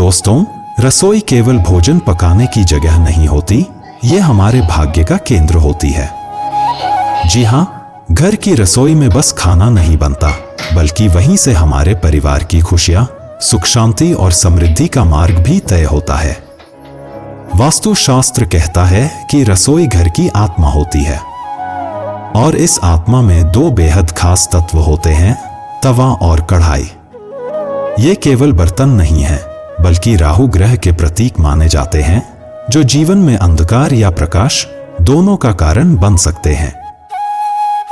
दोस्तों, रसोई केवल भोजन पकाने की जगह नहीं होती, ये हमारे भाग्य का केंद्र होती है। जी हाँ, घर की रसोई में बस खाना नहीं बनता, बल्कि वहीं से हमारे परिवार की खुशियां, सुख शांति और समृद्धि का मार्ग भी तय होता है। वास्तुशास्त्र कहता है कि रसोई घर की आत्मा होती है और इस आत्मा में दो बेहद खास तत्व होते हैं, तवा और कढ़ाई। ये केवल बर्तन नहीं है, बल्कि राहु ग्रह के प्रतीक माने जाते हैं, जो जीवन में अंधकार या प्रकाश दोनों का कारण बन सकते हैं।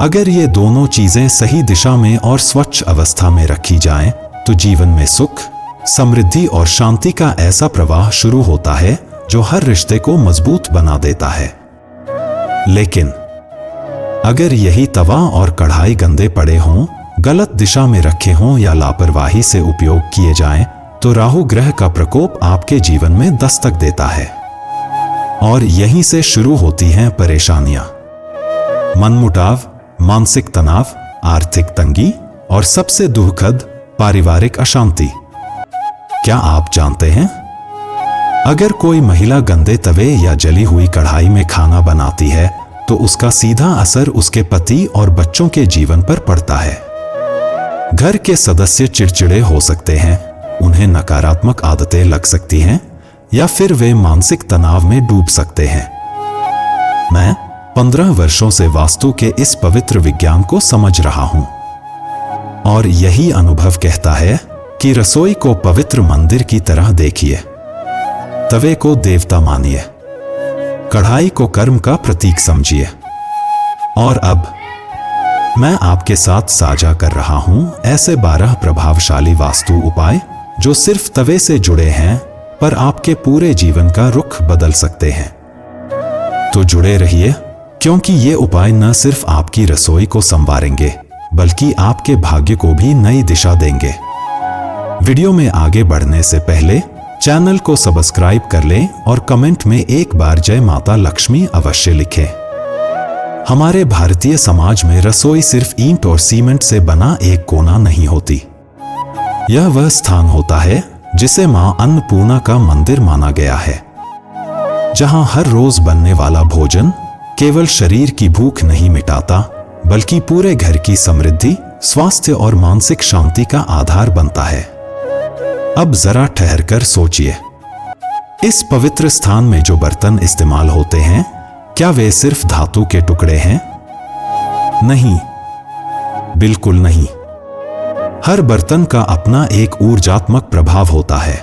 अगर ये दोनों चीजें सही दिशा में और स्वच्छ अवस्था में रखी जाएं, तो जीवन में सुख, समृद्धि और शांति का ऐसा प्रवाह शुरू होता है जो हर रिश्ते को मजबूत बना देता है। लेकिन अगर यही तवा और कढ़ाई गंदे पड़े हों, गलत दिशा में रखे हों या लापरवाही से उपयोग किए जाएं, तो राहु ग्रह का प्रकोप आपके जीवन में दस्तक देता है और यहीं से शुरू होती हैं परेशानियां, मनमुटाव, मानसिक तनाव, आर्थिक तंगी और सबसे दुखद पारिवारिक अशांति। क्या आप जानते हैं, अगर कोई महिला गंदे तवे या जली हुई कढ़ाई में खाना बनाती है, तो उसका सीधा असर उसके पति और बच्चों के जीवन पर पड़ता है। घर के सदस्य चिड़चिड़े हो सकते हैं, उन्हें नकारात्मक आदतें लग सकती हैं या फिर वे मानसिक तनाव में डूब सकते हैं। मैं 15 वर्षों से वास्तु के इस पवित्र विज्ञान को समझ रहा हूं और यही अनुभव कहता है कि रसोई को पवित्र मंदिर की तरह देखिए, तवे को देवता मानिए, कढ़ाई को कर्म का प्रतीक समझिए। और अब मैं आपके साथ साझा कर रहा हूं ऐसे 12 प्रभावशाली वास्तु उपाय जो सिर्फ तवे से जुड़े हैं, पर आपके पूरे जीवन का रुख बदल सकते हैं। तो जुड़े रहिए, क्योंकि ये उपाय न सिर्फ आपकी रसोई को संवारेंगे, बल्कि आपके भाग्य को भी नई दिशा देंगे। वीडियो में आगे बढ़ने से पहले चैनल को सब्सक्राइब कर लें और कमेंट में एक बार जय माता लक्ष्मी अवश्य लिखें। हमारे भारतीय समाज में रसोई सिर्फ ईंट और सीमेंट से बना एक कोना नहीं होती। यह वह स्थान होता है जिसे मां अन्नपूर्णा का मंदिर माना गया है, जहां हर रोज बनने वाला भोजन केवल शरीर की भूख नहीं मिटाता, बल्कि पूरे घर की समृद्धि, स्वास्थ्य और मानसिक शांति का आधार बनता है। अब जरा ठहरकर सोचिए, इस पवित्र स्थान में जो बर्तन इस्तेमाल होते हैं, क्या वे सिर्फ धातु के टुकड़े हैं? नहीं, बिल्कुल नहीं। हर बर्तन का अपना एक ऊर्जात्मक प्रभाव होता है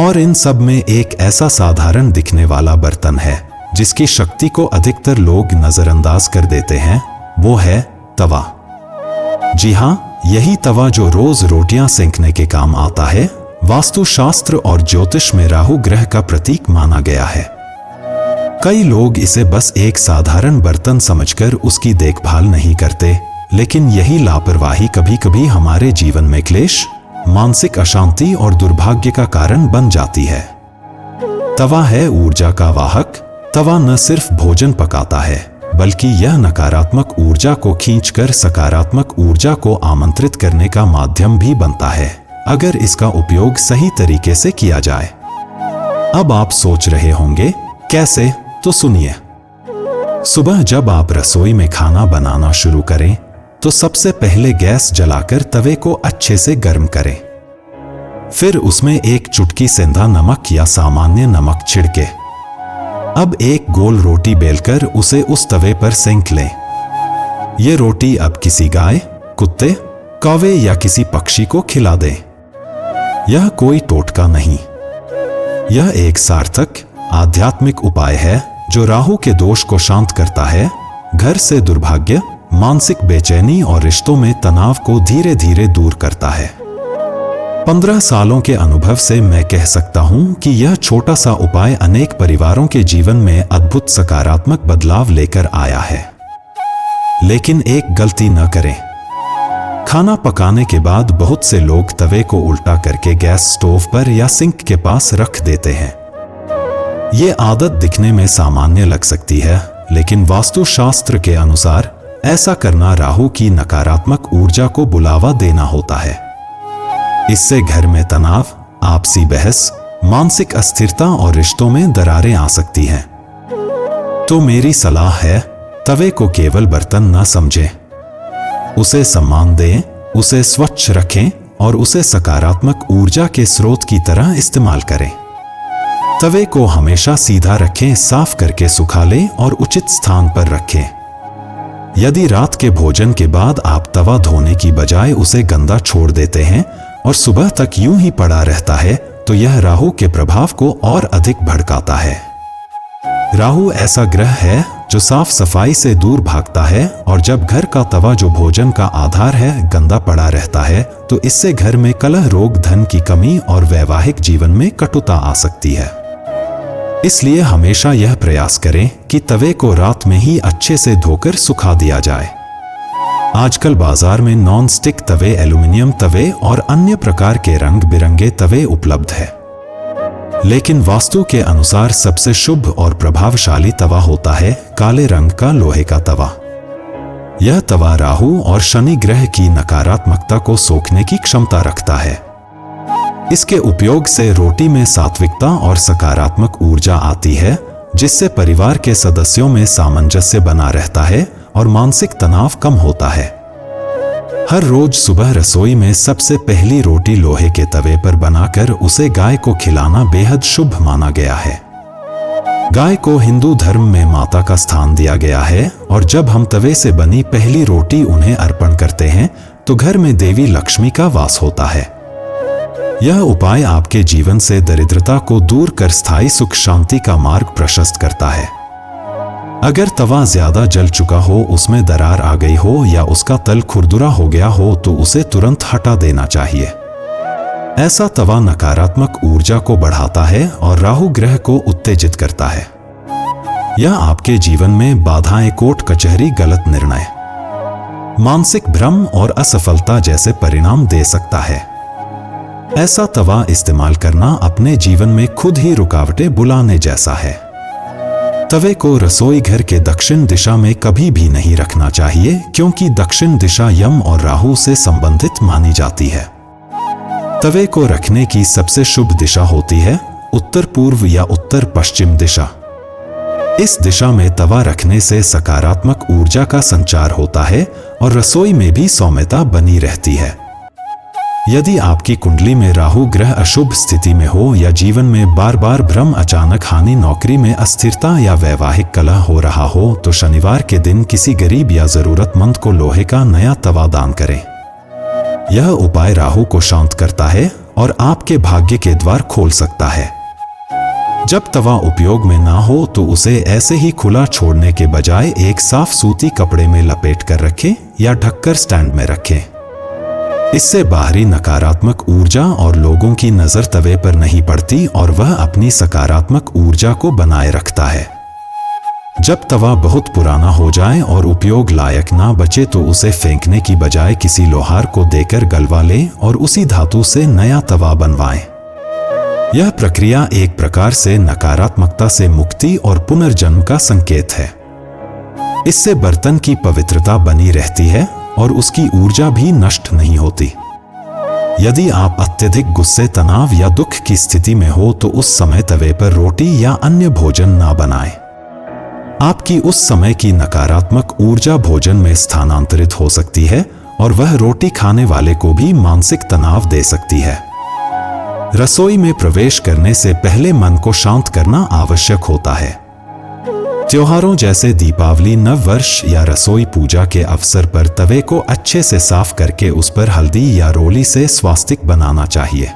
और इन सब में एक ऐसा साधारण दिखने वाला बर्तन है जिसकी शक्ति को अधिकतर लोग नजरअंदाज कर देते हैं, वो है तवा। जी हां, यही तवा जो रोज रोटियां सेंकने के काम आता है, वास्तुशास्त्र और ज्योतिष में राहु ग्रह का प्रतीक माना गया है। कई लोग इसे बस एक साधारण बर्तन समझकर उसकी देखभाल नहीं करते, लेकिन यही लापरवाही कभी-कभी हमारे जीवन में क्लेश, मानसिक अशांति और दुर्भाग्य का कारण बन जाती है। तवा है ऊर्जा का वाहक। तवा न सिर्फ भोजन पकाता है, बल्कि यह नकारात्मक ऊर्जा को खींचकर सकारात्मक ऊर्जा को आमंत्रित करने का माध्यम भी बनता है, अगर इसका उपयोग सही तरीके से किया जाए। अब आप सोच रहे होंगे कैसे, तो सुनिए। सुबह जब आप रसोई में खाना बनाना शुरू करें, तो सबसे पहले गैस जलाकर तवे को अच्छे से गर्म करें। फिर उसमें एक चुटकी सेंधा नमक या सामान्य नमक छिड़के। अब एक गोल रोटी बेलकर उसे उस तवे पर सेंक लें। यह रोटी अब किसी गाय, कुत्ते, कौवे या किसी पक्षी को खिला दें। यह कोई टोटका नहीं, यह एक सार्थक आध्यात्मिक उपाय है जो राहु के दोष को शांत करता है, घर से दुर्भाग्य, मानसिक बेचैनी और रिश्तों में तनाव को धीरे धीरे दूर करता है। 15 सालों के अनुभव से मैं कह सकता हूं कि यह छोटा सा उपाय अनेक परिवारों के जीवन में अद्भुत सकारात्मक बदलाव लेकर आया है। लेकिन एक गलती न करें। खाना पकाने के बाद बहुत से लोग तवे को उल्टा करके गैस स्टोव पर या सिंक के पास रख देते हैं। ये आदत दिखने में सामान्य लग सकती है, लेकिन वास्तुशास्त्र के अनुसार ऐसा करना राहु की नकारात्मक ऊर्जा को बुलावा देना होता है। इससे घर में तनाव, आपसी बहस, मानसिक अस्थिरता और रिश्तों में दरारें आ सकती हैं। तो मेरी सलाह है, तवे को केवल बर्तन न समझें, उसे सम्मान दें, उसे स्वच्छ रखें और उसे सकारात्मक ऊर्जा के स्रोत की तरह इस्तेमाल करें। तवे को हमेशा सीधा रखें, साफ करके सुखा लें और उचित स्थान पर रखें। यदि रात के भोजन के बाद आप तवा धोने की बजाय उसे गंदा छोड़ देते हैं और सुबह तक यूं ही पड़ा रहता है, तो यह राहु के प्रभाव को और अधिक भड़काता है। राहु ऐसा ग्रह है जो साफ सफाई से दूर भागता है, और जब घर का तवा, जो भोजन का आधार है, गंदा पड़ा रहता है, तो इससे घर में कलह, रोग, धन की कमी और वैवाहिक जीवन में कटुता आ सकती है। इसलिए हमेशा यह प्रयास करें कि तवे को रात में ही अच्छे से धोकर सुखा दिया जाए। आजकल बाजार में नॉन स्टिक तवे, एल्यूमिनियम तवे और अन्य प्रकार के रंग बिरंगे तवे उपलब्ध है, लेकिन वास्तु के अनुसार सबसे शुभ और प्रभावशाली तवा होता है काले रंग का लोहे का तवा। यह तवा राहु और शनि ग्रह की नकारात्मकता को सोखने की क्षमता रखता है। इसके उपयोग से रोटी में सात्विकता और सकारात्मक ऊर्जा आती है, जिससे परिवार के सदस्यों में सामंजस्य बना रहता है और मानसिक तनाव कम होता है। हर रोज सुबह रसोई में सबसे पहली रोटी लोहे के तवे पर बनाकर उसे गाय को खिलाना बेहद शुभ माना गया है। गाय को हिंदू धर्म में माता का स्थान दिया गया है, और जब हम तवे से बनी पहली रोटी उन्हें अर्पण करते हैं तो घर में देवी लक्ष्मी का वास होता है। यह उपाय आपके जीवन से दरिद्रता को दूर कर स्थायी सुख शांति का मार्ग प्रशस्त करता है। अगर तवा ज्यादा जल चुका हो, उसमें दरार आ गई हो या उसका तल खुरदुरा हो गया हो, तो उसे तुरंत हटा देना चाहिए। ऐसा तवा नकारात्मक ऊर्जा को बढ़ाता है और राहु ग्रह को उत्तेजित करता है। यह आपके जीवन में बाधाएं, कोर्ट कचहरी, गलत निर्णय, मानसिक भ्रम और असफलता जैसे परिणाम दे सकता है। ऐसा तवा इस्तेमाल करना अपने जीवन में खुद ही रुकावटें बुलाने जैसा है। तवे को रसोई घर के दक्षिण दिशा में कभी भी नहीं रखना चाहिए, क्योंकि दक्षिण दिशा यम और राहु से संबंधित मानी जाती है। तवे को रखने की सबसे शुभ दिशा होती है उत्तर पूर्व या उत्तर पश्चिम दिशा। इस दिशा में तवा रखने से सकारात्मक ऊर्जा का संचार होता है और रसोई में भी सौम्यता बनी रहती है। यदि आपकी कुंडली में राहु ग्रह अशुभ स्थिति में हो या जीवन में बार बार भ्रम, अचानक हानि, नौकरी में अस्थिरता या वैवाहिक कलह हो रहा हो, तो शनिवार के दिन किसी गरीब या जरूरतमंद को लोहे का नया तवा दान करें। यह उपाय राहु को शांत करता है और आपके भाग्य के द्वार खोल सकता है। जब तवा उपयोग में ना हो तो उसे ऐसे ही खुला छोड़ने के बजाय एक साफ सूती कपड़े में लपेट कर रखें या ढककर स्टैंड में रखें। इससे बाहरी नकारात्मक ऊर्जा और लोगों की नजर तवे पर नहीं पड़ती और वह अपनी सकारात्मक ऊर्जा को बनाए रखता है। जब तवा बहुत पुराना हो जाए और उपयोग लायक ना बचे, तो उसे फेंकने की बजाय किसी लोहार को देकर गलवा लें और उसी धातु से नया तवा बनवाएं। यह प्रक्रिया एक प्रकार से नकारात्मकता से मुक्ति और पुनर्जन्म का संकेत है। इससे बर्तन की पवित्रता बनी रहती है और उसकी ऊर्जा भी नष्ट नहीं होती। यदि आप अत्यधिक गुस्से, तनाव या दुख की स्थिति में हो, तो उस समय तवे पर रोटी या अन्य भोजन ना बनाएं। आपकी उस समय की नकारात्मक ऊर्जा भोजन में स्थानांतरित हो सकती है और वह रोटी खाने वाले को भी मानसिक तनाव दे सकती है। रसोई में प्रवेश करने से पहले मन को शांत करना आवश्यक होता है। त्योहारों जैसे दीपावली, नव वर्ष या रसोई पूजा के अवसर पर तवे को अच्छे से साफ करके उस पर हल्दी या रोली से स्वास्तिक बनाना चाहिए।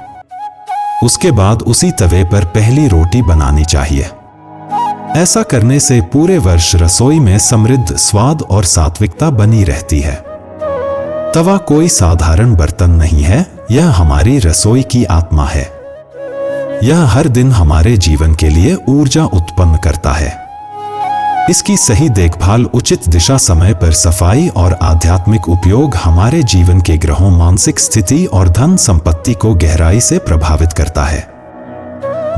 उसके बाद उसी तवे पर पहली रोटी बनानी चाहिए। ऐसा करने से पूरे वर्ष रसोई में समृद्ध, स्वाद और सात्विकता बनी रहती है। तवा कोई साधारण बर्तन नहीं है, यह हमारी रसोई की आत्मा है। यह हर दिन हमारे जीवन के लिए ऊर्जा उत्पन्न करता है। इसकी सही देखभाल, उचित दिशा, समय पर सफाई और आध्यात्मिक उपयोग हमारे जीवन के ग्रहों, मानसिक स्थिति और धन संपत्ति को गहराई से प्रभावित करता है।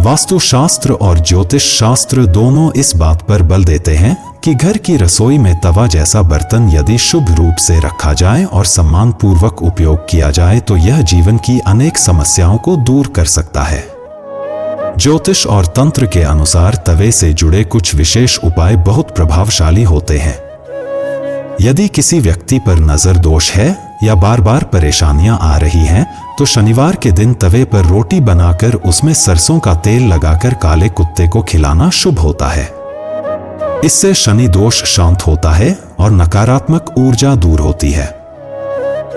वास्तु शास्त्र और ज्योतिष शास्त्र दोनों इस बात पर बल देते हैं कि घर की रसोई में तवा जैसा बर्तन यदि शुभ रूप से रखा जाए और सम्मानपूर्वक उपयोग किया जाए तो यह जीवन की अनेक समस्याओं को दूर कर सकता है। ज्योतिष और तंत्र के अनुसार तवे से जुड़े कुछ विशेष उपाय बहुत प्रभावशाली होते हैं। यदि किसी व्यक्ति पर नजर दोष है या बार बार परेशानियां आ रही हैं, तो शनिवार के दिन तवे पर रोटी बनाकर उसमें सरसों का तेल लगाकर काले कुत्ते को खिलाना शुभ होता है। इससे शनि दोष शांत होता है और नकारात्मक ऊर्जा दूर होती है।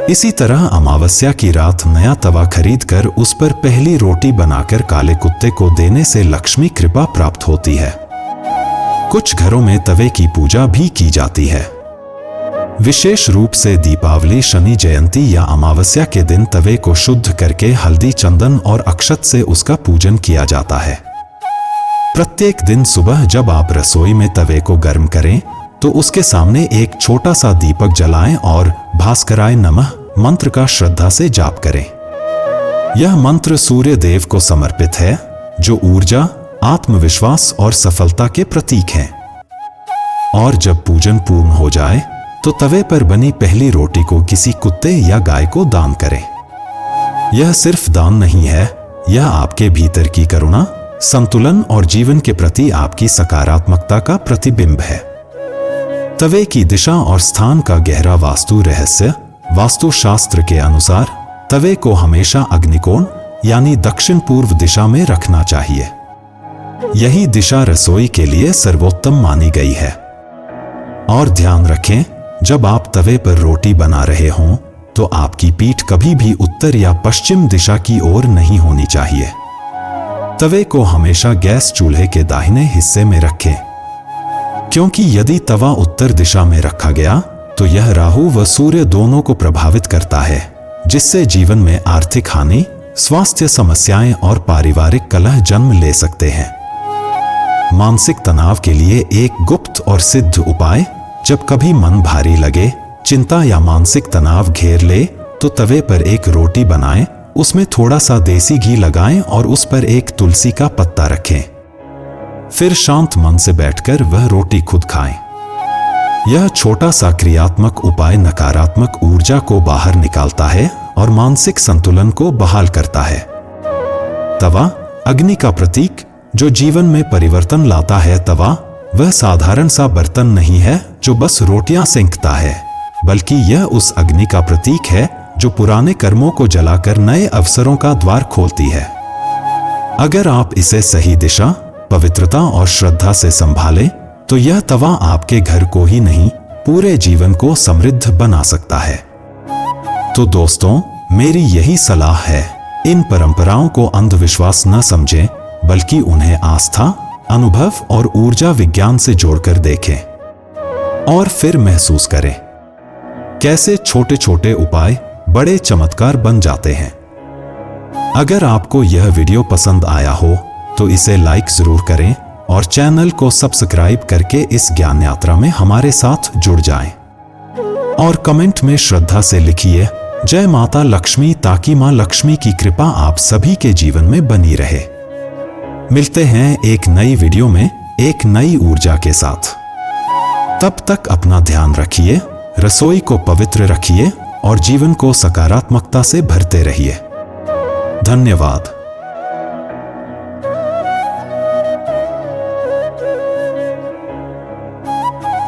इसी तरह अमावस्या की रात नया तवा खरीदकर उस पर पहली रोटी बनाकर काले कुत्ते को देने से लक्ष्मी कृपा प्राप्त होती है। कुछ घरों में तवे की पूजा भी की जाती है। विशेष रूप से दीपावली, शनि जयंती या अमावस्या के दिन तवे को शुद्ध करके हल्दी, चंदन और अक्षत से उसका पूजन किया जाता है। प्रत्येक दिन सुबह जब आप रसोई में तवे को गर्म करें तो उसके सामने एक छोटा सा दीपक जलाएं और भास्कराय नमः मंत्र का श्रद्धा से जाप करें। यह मंत्र सूर्य देव को समर्पित है, जो ऊर्जा, आत्मविश्वास और सफलता के प्रतीक हैं। और जब पूजन पूर्ण हो जाए तो तवे पर बनी पहली रोटी को किसी कुत्ते या गाय को दान करें। यह सिर्फ दान नहीं है, यह आपके भीतर की करुणा, संतुलन और जीवन के प्रति आपकी सकारात्मकता का प्रतिबिंब है। तवे की दिशा और स्थान का गहरा वास्तु रहस्य। वास्तुशास्त्र के अनुसार तवे को हमेशा अग्निकोण यानी दक्षिण पूर्व दिशा में रखना चाहिए। यही दिशा रसोई के लिए सर्वोत्तम मानी गई है। और ध्यान रखें, जब आप तवे पर रोटी बना रहे हों तो आपकी पीठ कभी भी उत्तर या पश्चिम दिशा की ओर नहीं होनी चाहिए। तवे को हमेशा गैस चूल्हे के दाहिने हिस्से में रखें, क्योंकि यदि तवा उत्तर दिशा में रखा गया तो यह राहु व सूर्य दोनों को प्रभावित करता है, जिससे जीवन में आर्थिक हानि, स्वास्थ्य समस्याएं और पारिवारिक कलह जन्म ले सकते हैं। मानसिक तनाव के लिए एक गुप्त और सिद्ध उपाय। जब कभी मन भारी लगे, चिंता या मानसिक तनाव घेर ले, तो तवे पर एक रोटी बनाएं, उसमें थोड़ा सा देसी घी लगाएं और उस पर एक तुलसी का पत्ता रखें। फिर शांत मन से बैठकर वह रोटी खुद खाएं। यह छोटा सा क्रियात्मक उपाय नकारात्मक ऊर्जा को बाहर निकालता है और मानसिक संतुलन को बहाल करता है। तवा, अग्नि का प्रतीक, जो जीवन में परिवर्तन लाता है। तवा वह साधारण सा बर्तन नहीं है जो बस रोटियां सेंकता है, बल्कि यह उस अग्नि का प्रतीक है जो पुराने कर्मों को जलाकर नए अवसरों का द्वार खोलती है। अगर आप इसे सही दिशा, पवित्रता और श्रद्धा से संभालें तो यह तवा आपके घर को ही नहीं, पूरे जीवन को समृद्ध बना सकता है। तो दोस्तों, मेरी यही सलाह है, इन परंपराओं को अंधविश्वास न समझें, बल्कि उन्हें आस्था, अनुभव और ऊर्जा विज्ञान से जोड़कर देखें और फिर महसूस करें कैसे छोटे छोटे उपाय बड़े चमत्कार बन जाते हैं। अगर आपको यह वीडियो पसंद आया हो तो इसे लाइक जरूर करें और चैनल को सब्सक्राइब करके इस ज्ञान यात्रा में हमारे साथ जुड़ जाएं। और कमेंट में श्रद्धा से लिखिए जय माता लक्ष्मी, ताकि मां लक्ष्मी की कृपा आप सभी के जीवन में बनी रहे। मिलते हैं एक नई वीडियो में एक नई ऊर्जा के साथ। तब तक अपना ध्यान रखिए, रसोई को पवित्र रखिए और जीवन को सकारात्मकता से भरते रहिए। धन्यवाद।